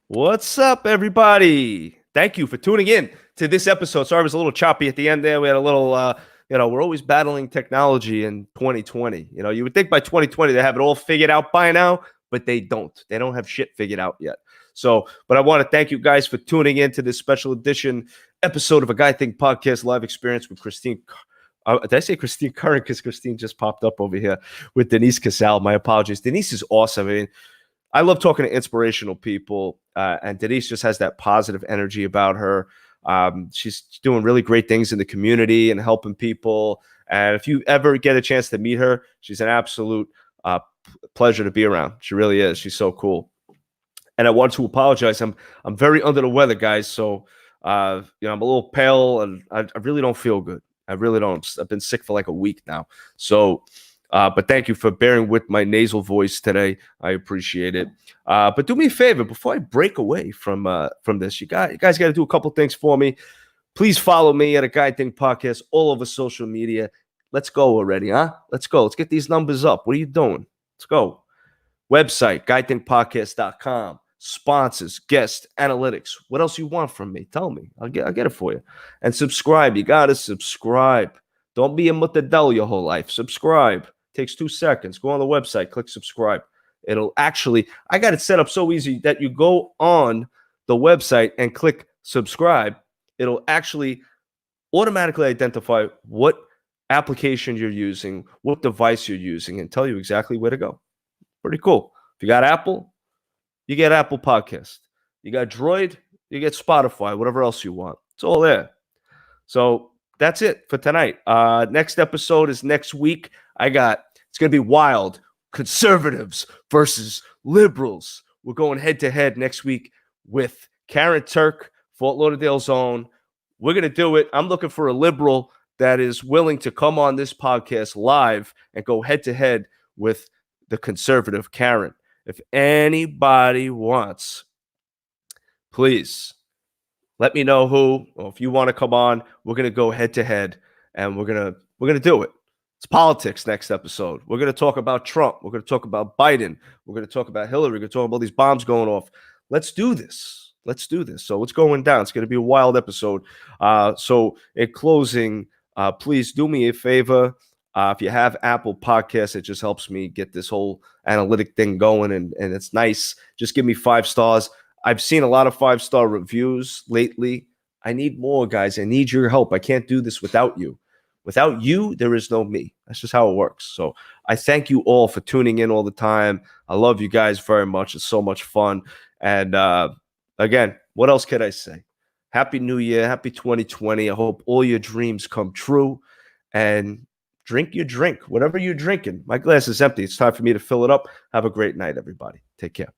What's up, everybody? Thank you for tuning in to this episode. Sorry, it was a little choppy at the end there. We had a little, we're always battling technology in 2020. You would think by 2020 they have it all figured out by now, but they don't. They don't have shit figured out yet. So, but I want to thank you guys for tuning in to this special edition episode of A Guy Think Podcast live experience with Christine. Did I say Christine Curran? Because Christine just popped up over here with Denise Casale. My apologies. Denise is awesome. I mean, I love talking to inspirational people, and Denise just has that positive energy about her. She's doing really great things in the community and helping people. And if you ever get a chance to meet her, she's an absolute pleasure to be around. She really is. She's so cool. And I want to apologize. I'm very under the weather, guys. So I'm a little pale, and I really don't feel good. I really don't. I've been sick for like a week now. So. But thank you for bearing with my nasal voice today. I appreciate it. But do me a favor before I break away from this. You guys got to do a couple things for me. Please follow me at A Guy Think Podcast all over social media. Let's go already, huh? Let's go. Let's get these numbers up. What are you doing? Let's go. Website, guythinkpodcast.com. Sponsors, guests, analytics. What else you want from me? Tell me. I'll get it for you. And subscribe. You got to subscribe. Don't be a mutadell your whole life. Subscribe. Takes 2 seconds. Go on the website, click subscribe. It'll actually, I got it set up so easy that you go on the website and click subscribe. It'll actually automatically identify what application you're using, what device you're using, and tell you exactly where to go. Pretty cool. If you got Apple, you get Apple Podcast. You got Droid, you get Spotify, whatever else you want. It's all there. So that's it for tonight. Next episode is next week. It's going to be wild. Conservatives versus liberals. We're going head to head next week with Karen Turk, Fort Lauderdale's own. We're going to do it. I'm looking for a liberal that is willing to come on this podcast live and go head to head with the conservative Karen. If anybody wants, please let me know who, or if you want to come on, we're going to go head to head and we're going to do it. It's politics next episode. We're going to talk about Trump. We're going to talk about Biden. We're going to talk about Hillary. We're going to talk about these bombs going off. Let's do this. So it's going down. It's going to be a wild episode. So in closing, please do me a favor. If you have Apple Podcasts, it just helps me get this whole analytic thing going, and it's nice. Just give me 5 stars. I've seen a lot of 5-star reviews lately. I need more, guys. I need your help. I can't do this without you. Without you, there is no me. That's just how it works. So I thank you all for tuning in all the time. I love you guys very much. It's so much fun. And again, what else could I say? Happy New Year. Happy 2020. I hope all your dreams come true. And drink your drink, whatever you're drinking. My glass is empty. It's time for me to fill it up. Have a great night, everybody. Take care.